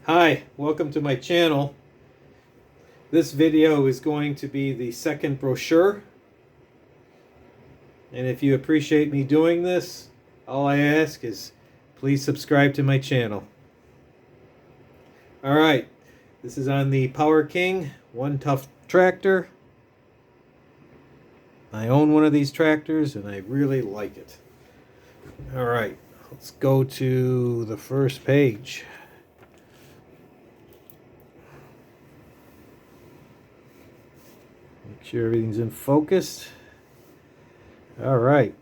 Hi, welcome to my channel. This video is going to be the second brochure, and if you appreciate me doing this, all I ask is please subscribe to my channel. Alright, this is on the Power King One Tough tractor. I own one of these tractors and I really like it. Alright, let's go to the first page. Make sure everything's in focus. All right.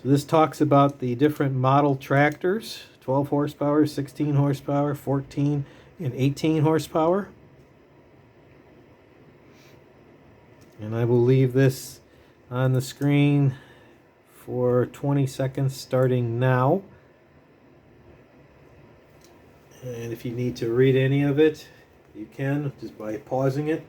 So this talks about the different model tractors, 12 horsepower, 16 horsepower, 14, and 18 horsepower. And I will leave this on the screen for 20 seconds starting now. And if you need to read any of it, you can just by pausing it.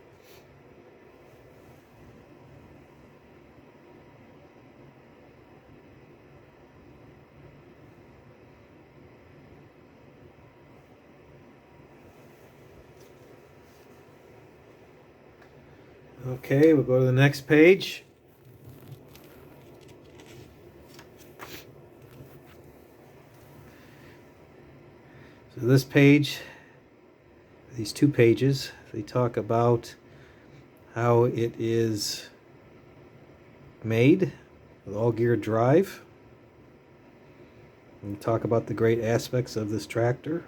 Okay, we'll go to the next page. So this page, these two pages, they talk about how it is made with all-gear drive. And talk about the great aspects of this tractor.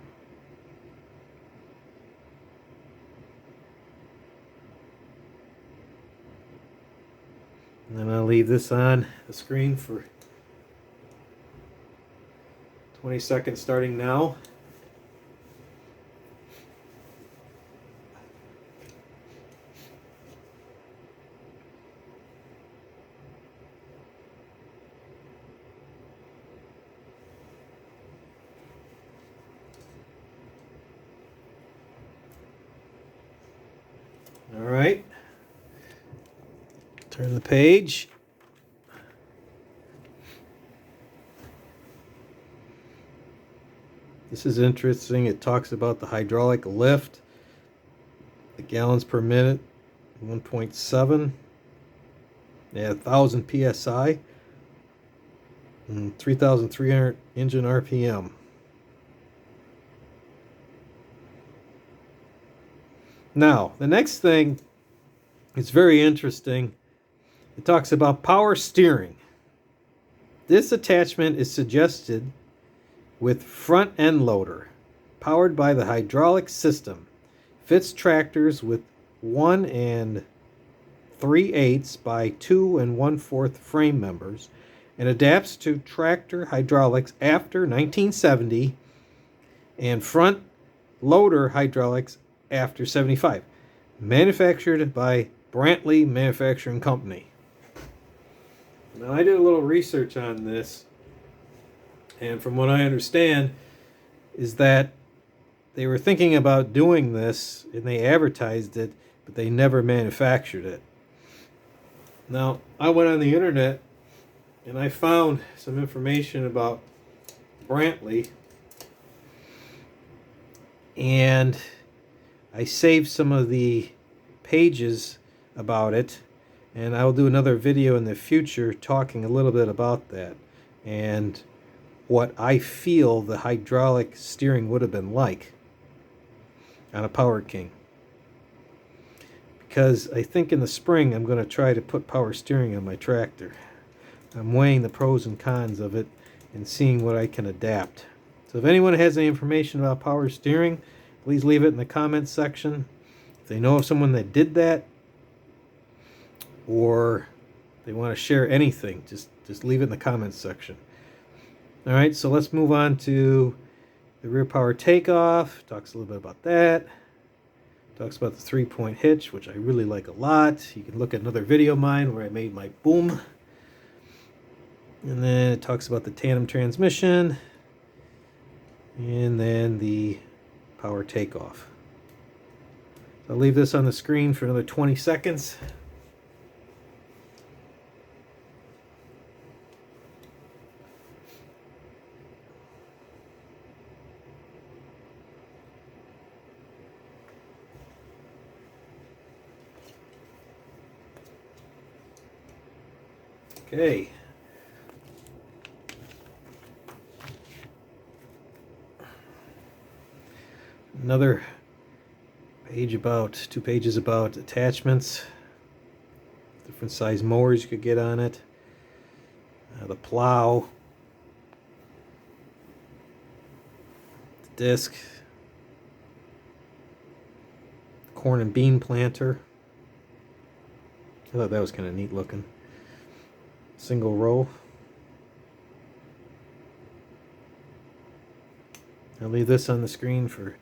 And then I'll leave this on the screen for 20 seconds starting now. All right. Turn the page. This is interesting. It talks about the hydraulic lift, the gallons per minute, 1.7, yeah, 1,000 psi, and 3,300 engine RPM. Now, the next thing is very interesting. It talks about power steering. This attachment is suggested with front end loader, powered by the hydraulic system. Fits tractors with 1 3/8 by 2 1/4 frame members and adapts to tractor hydraulics after 1970 and front loader hydraulics after 75. Manufactured by Brantley Manufacturing Company. Now I did a little research on this, and from what I understand is that they were thinking about doing this and they advertised it, but they never manufactured it. Now I went on the internet and I found some information about Brantley, and I saved some of the pages about it, and I will do another video in the future talking a little bit about that and what I feel the hydraulic steering would have been like on a Power King. Because I think in the spring I'm going to try to put power steering on my tractor. I'm weighing the pros and cons of it and seeing what I can adapt. So if anyone has any information about power steering, please leave it in the comments section. If they know of someone that did that, or they want to share anything, just leave it in the comments section. All right, so let's move on to the rear power takeoff. Talks a little bit about that. Talks about the 3-point hitch, which I really like a lot. You can look at another video of mine where I made my boom. And then it talks about the tandem transmission. And then the power takeoff. I'll leave this on the screen for another 20 seconds. Okay. Another page about, 2 pages about attachments, different size mowers you could get on it, the plow, the disc, corn and bean planter. I thought that was kind of neat looking. Single row. I'll leave this on the screen for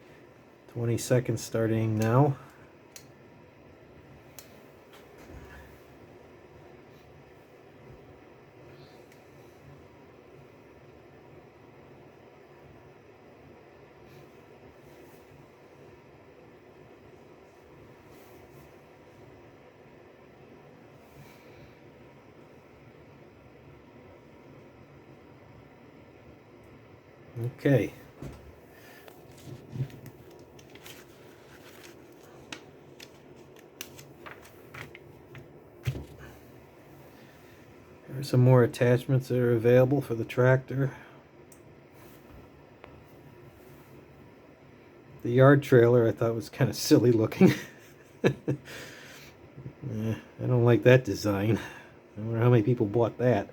20 seconds starting now. Okay. There are some more attachments that are available for the tractor. The yard trailer I thought was kind of silly looking. I don't like that design. I wonder how many people bought that.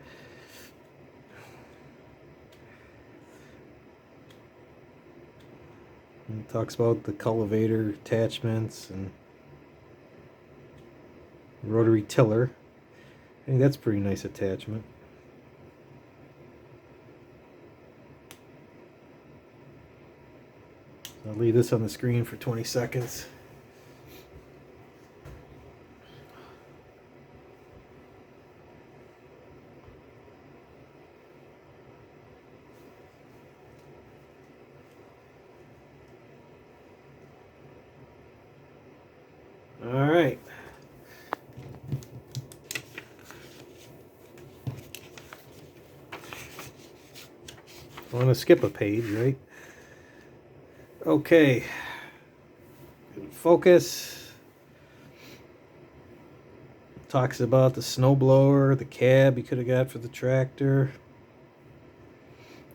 It talks about the cultivator attachments and rotary tiller. I think that's a pretty nice attachment. I'll leave this on the screen for 20 seconds. All right. I want to skip a page, right? Okay. Focus. Talks about the snowblower, the cab you could have got for the tractor.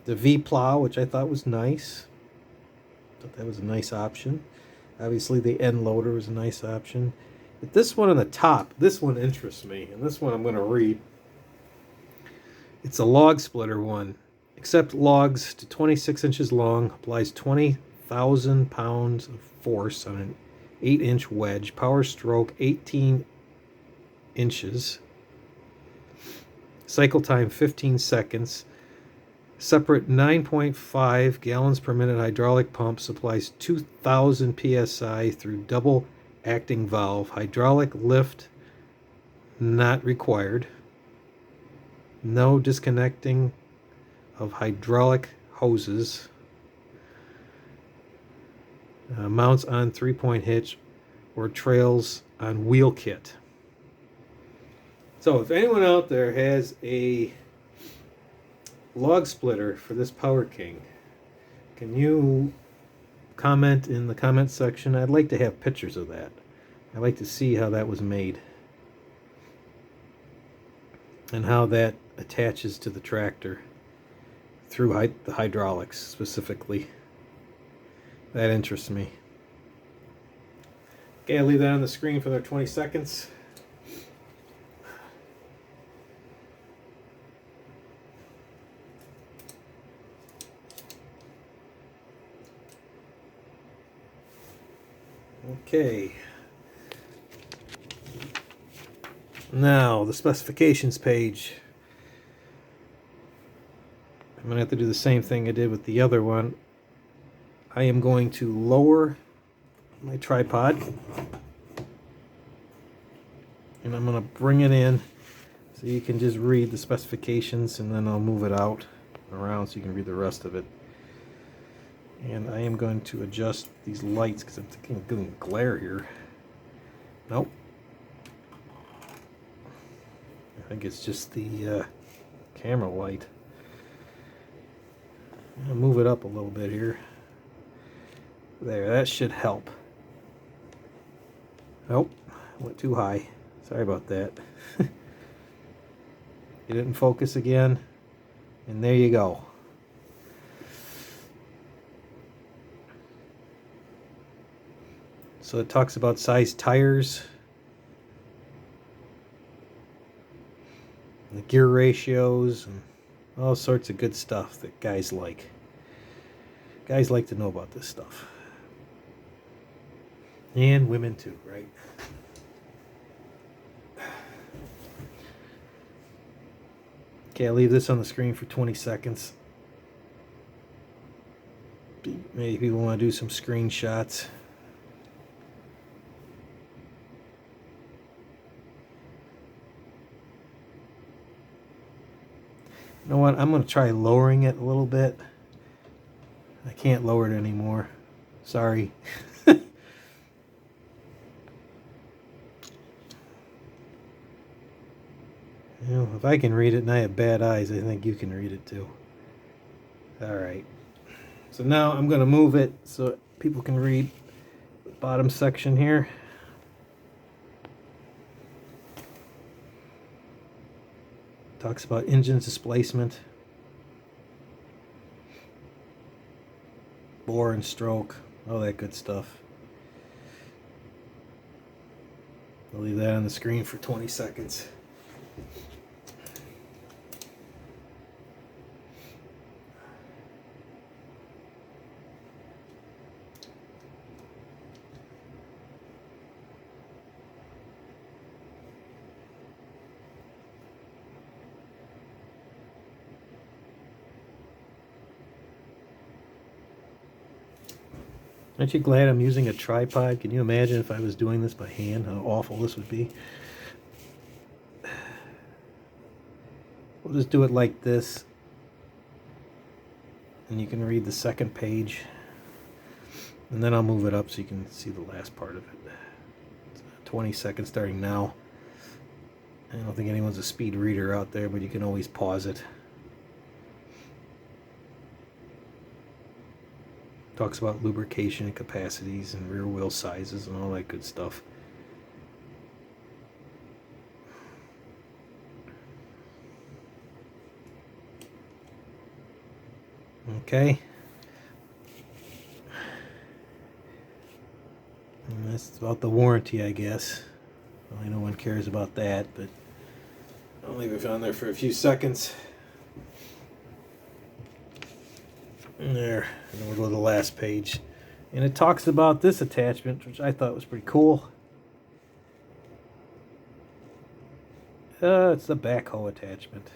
The V-plow, which I thought was nice. Thought that was a nice option. Obviously, the end loader was a nice option. But this one on the top, this one interests me, and this one I'm going to read. It's a log splitter one. Accept logs to 26 inches long, applies 20,000 pounds of force on an 8-inch wedge, power stroke 18 inches, cycle time 15 seconds, separate 9.5 gallons per minute hydraulic pump, supplies 2,000 psi through double acting valve, hydraulic lift not required, no disconnecting of hydraulic hoses, mounts on 3-point hitch or trails on wheel kit. So if anyone out there has a log splitter for this Power King, can you comment in the comment section? I'd like to have pictures of that. I'd like to see how that was made and how that attaches to the tractor through the hydraulics specifically. That interests me. Okay, I'll leave that on the screen for another 20 seconds. Okay. Now, the specifications page. I'm going to have to do the same thing I did with the other one. I am going to lower my tripod. And I'm going to bring it in so you can just read the specifications, and then I'll move it out around so you can read the rest of it. And I am going to adjust these lights because I'm thinking of getting glare here. Nope. I think it's just the camera light. I'll move it up a little bit here. There, that should help. Nope, went too high. Sorry about that. Get it in focus again. And there you go. So it talks about size tires, the gear ratios, and all sorts of good stuff that guys like. Guys like to know about this stuff. And women too, right? Okay, I'll leave this on the screen for 20 seconds. Maybe people want to do some screenshots. You know what? I'm going to try lowering it a little bit. I can't lower it anymore. Sorry. You know, if I can read it and I have bad eyes, I think you can read it too. Alright. So now I'm going to move it so people can read the bottom section here. Talks about engine displacement, bore and stroke, all that good stuff. I'll leave that on the screen for 20 seconds. Aren't you glad I'm using a tripod? Can you imagine if I was doing this by hand, how awful this would be? We'll just do it like this. And you can read the second page. And then I'll move it up so you can see the last part of it. It's 20 seconds starting now. I don't think anyone's a speed reader out there, but you can always pause it. Talks about lubrication and capacities and rear wheel sizes and all that good stuff. Okay. And that's about the warranty, I guess. Well, no one cares about that, but I'll leave it on there for a few seconds. And there, and we'll go to the last page. And it talks about this attachment, which I thought was pretty cool. It's the backhoe attachment.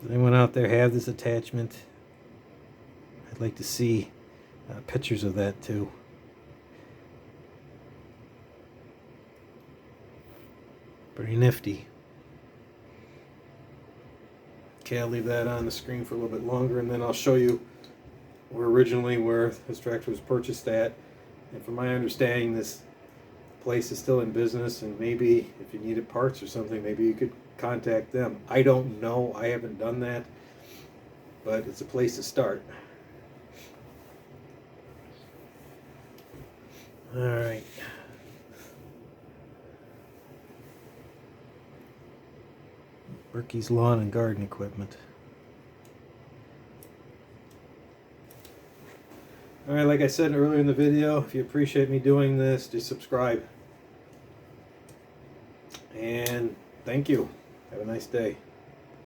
Does anyone out there have this attachment? I'd like to see pictures of that too. Pretty nifty. Okay, I'll leave that on the screen for a little bit longer, and then I'll show you where this tractor was purchased at. And from my understanding, this place is still in business, and maybe if you needed parts or something, maybe you could contact them. I don't know. I haven't done that, but it's a place to start. All right. Berkey's Lawn and Garden Equipment. Alright, like I said earlier in the video, if you appreciate me doing this, just subscribe. And thank you. Have a nice day.